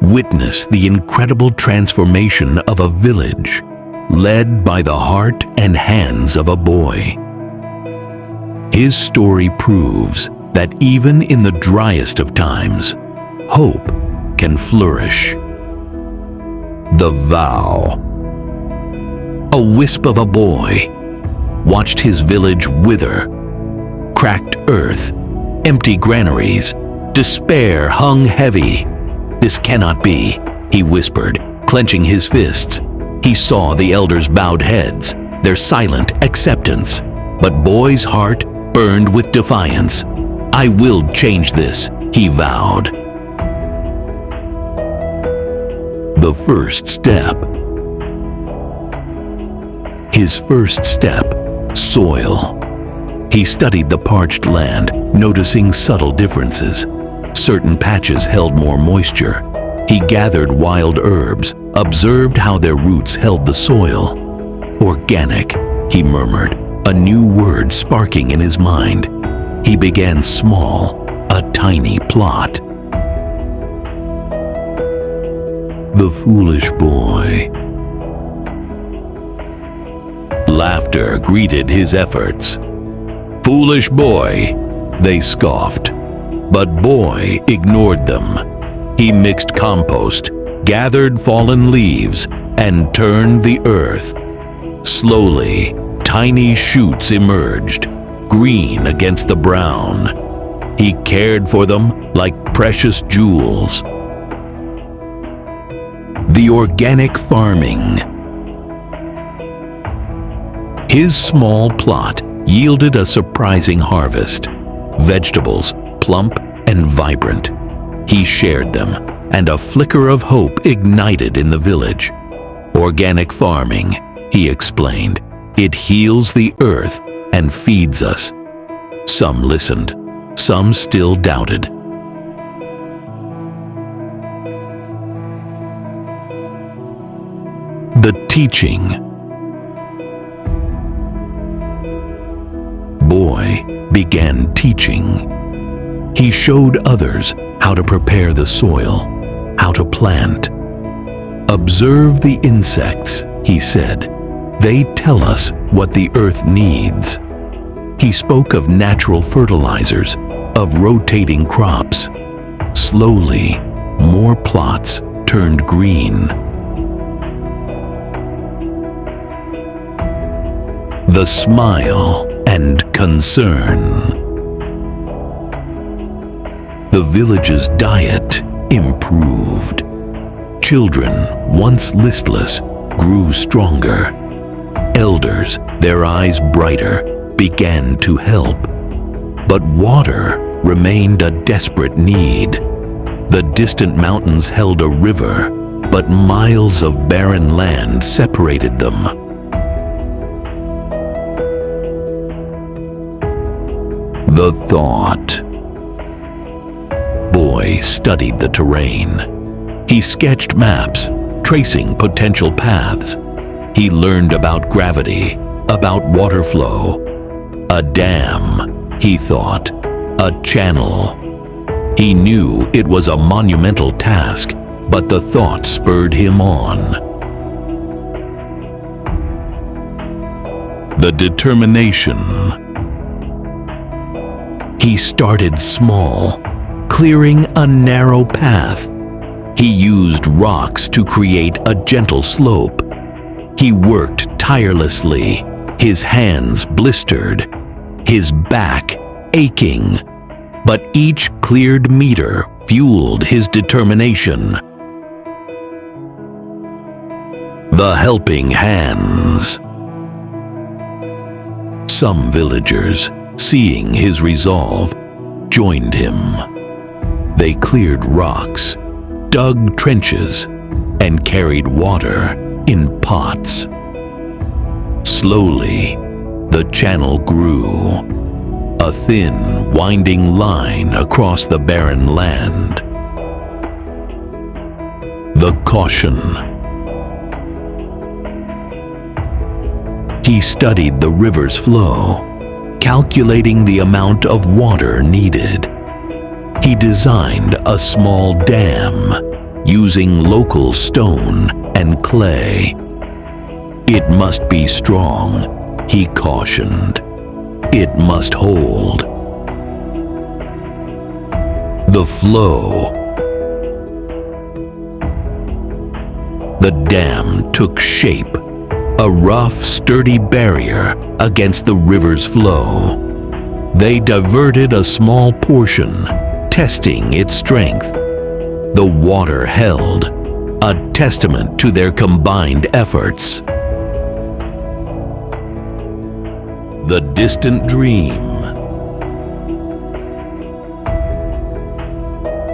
witness the incredible transformation of a village led by the heart and hands of a boy. His story proves that even in the driest of times, hope can flourish. The Vow. A wisp of a boy watched his village wither. Cracked earth, empty granaries, despair hung heavy. "This cannot be," he whispered, clenching his fists. He saw the elders' bowed heads, their silent acceptance. But boy's heart burned with defiance. "I will change this," he vowed. The first step. His first step, soil. He studied the parched land, noticing subtle differences. Certain patches held more moisture. He gathered wild herbs, observed how their roots held the soil. "Organic," he murmured, a new word sparking in his mind. He began small, a tiny plot. The foolish boy. Laughter greeted his efforts. "Foolish boy," they scoffed. But boy ignored them. He mixed compost, gathered fallen leaves, and turned the earth. Slowly, tiny shoots emerged, green against the brown. He cared for them like precious jewels. The organic farming. His small plot yielded a surprising harvest. Vegetables, plump and vibrant. He shared them, and a flicker of hope ignited in the village. "Organic farming," he explained. "It heals the earth and feeds us." Some listened, some still doubted. The teaching. Boy began teaching. He showed others how to prepare the soil, how to plant. "Observe the insects," he said. "They tell us what the earth needs." He spoke of natural fertilizers, of rotating crops. Slowly, more plots turned green. The smile and concern. The village's diet improved. Children, once listless, grew stronger. Elders, their eyes brighter, began to help. But water remained a desperate need. The distant mountains held a river, but miles of barren land separated them. The thought. Boy studied the terrain. He sketched maps, tracing potential paths. He learned about gravity, about water flow. A dam, he thought, a channel. He knew it was a monumental task, but the thought spurred him on. The determination. He started small, clearing a narrow path. He used rocks to create a gentle slope. He worked tirelessly, his hands blistered, his back aching. But each cleared meter fueled his determination. The helping hands. Some villagers, seeing his resolve, joined him. They cleared rocks, dug trenches, and carried water in pots. Slowly, the channel grew, a thin, winding line across the barren land. The caution. He studied the river's flow, calculating the amount of water needed. He designed a small dam, using local stone and clay. It must be strong, he cautioned. It must hold. The flow. The dam took shape, a rough, sturdy barrier against the river's flow. They diverted a small portion, testing its strength. The water held, a testament to their combined efforts. The distant dream.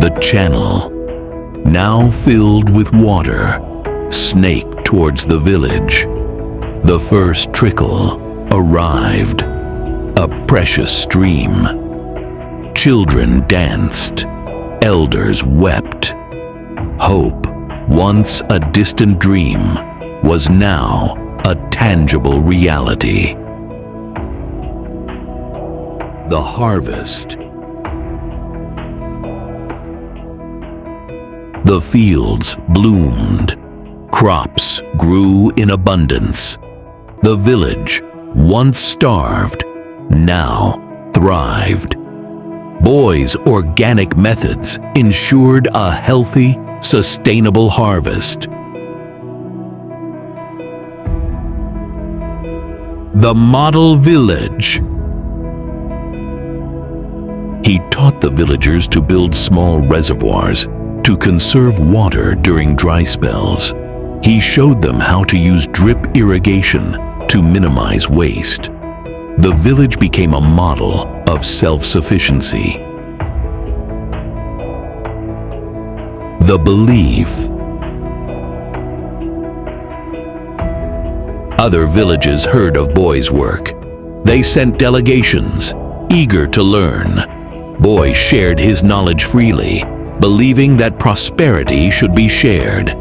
The channel, now filled with water, snaked towards the village. The first trickle arrived, a precious stream. Children danced, elders wept. Hope, once a distant dream, was now a tangible reality. The harvest. The fields bloomed. Crops grew in abundance. The village, once starved, now thrived. Boys' organic methods ensured a healthy, sustainable harvest. The model village. He taught the villagers to build small reservoirs to conserve water during dry spells. He showed them how to use drip irrigation to minimize waste. The village became a model of self-sufficiency. The belief. Other villages heard of Boy's work. They sent delegations, eager to learn. Boy shared his knowledge freely, believing that prosperity should be shared.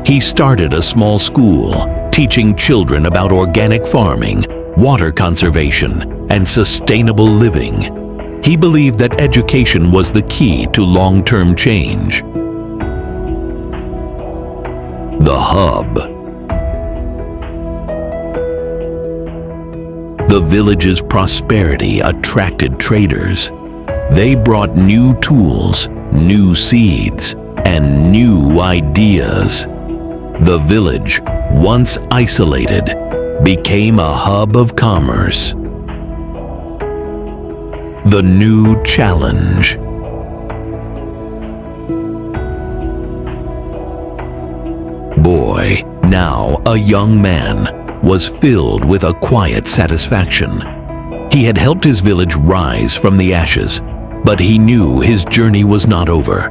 He started a small school, teaching children about organic farming, water conservation, and sustainable living. He believed that education was the key to long-term change. The hub. The village's prosperity attracted traders. They brought new tools, new seeds, and new ideas. The village, once isolated, became a hub of commerce. The new challenge. Boy, now a young man, was filled with a quiet satisfaction. He had helped his village rise from the ashes, but he knew his journey was not over.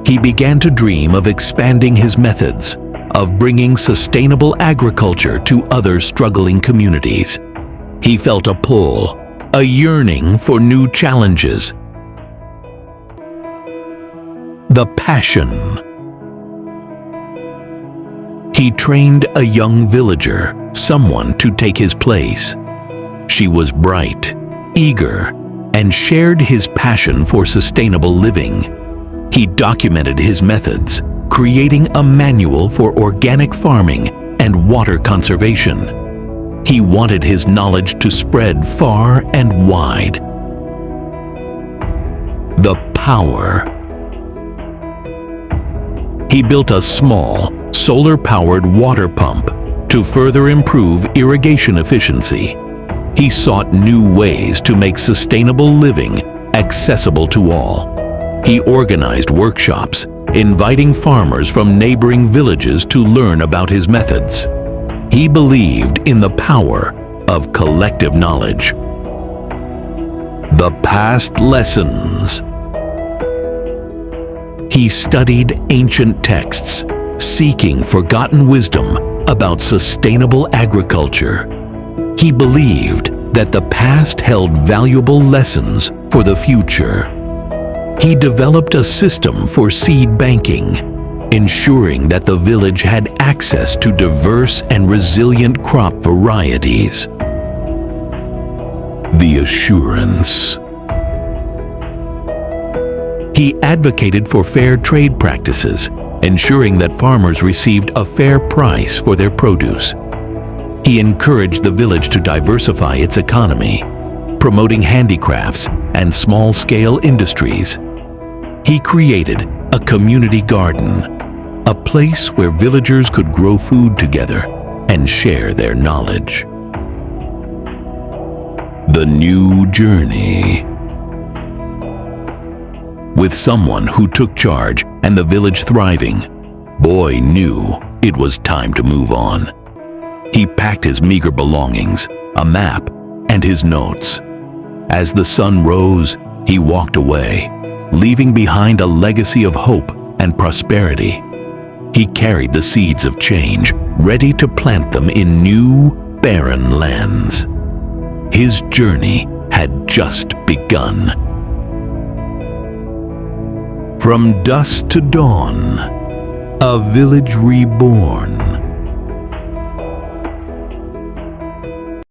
He began to dream of expanding his methods, of bringing sustainable agriculture to other struggling communities. He felt a pull, a yearning for new challenges. The passion. He trained a young villager, someone to take his place. She was bright, eager, and shared his passion for sustainable living. He documented his methods, creating a manual for organic farming and water conservation. He wanted his knowledge to spread far and wide. The power. He built a small, solar-powered water pump to further improve irrigation efficiency. He sought new ways to make sustainable living accessible to all. He organized workshops, inviting farmers from neighboring villages to learn about his methods. He believed in the power of collective knowledge. The past lessons. He studied ancient texts, seeking forgotten wisdom about sustainable agriculture. He believed that the past held valuable lessons for the future. He developed a system for seed banking, ensuring that the village had access to diverse and resilient crop varieties. The assurance. He advocated for fair trade practices, ensuring that farmers received a fair price for their produce. He encouraged the village to diversify its economy, promoting handicrafts and small-scale industries. He created a community garden, a place where villagers could grow food together and share their knowledge. The new journey. With someone who took charge and the village thriving, Boy knew it was time to move on. He packed his meager belongings, a map, and his notes. As the sun rose, he walked away, leaving behind a legacy of hope and prosperity. He carried the seeds of change, ready to plant them in new, barren lands. His journey had just begun. From dusk to dawn, a village reborn.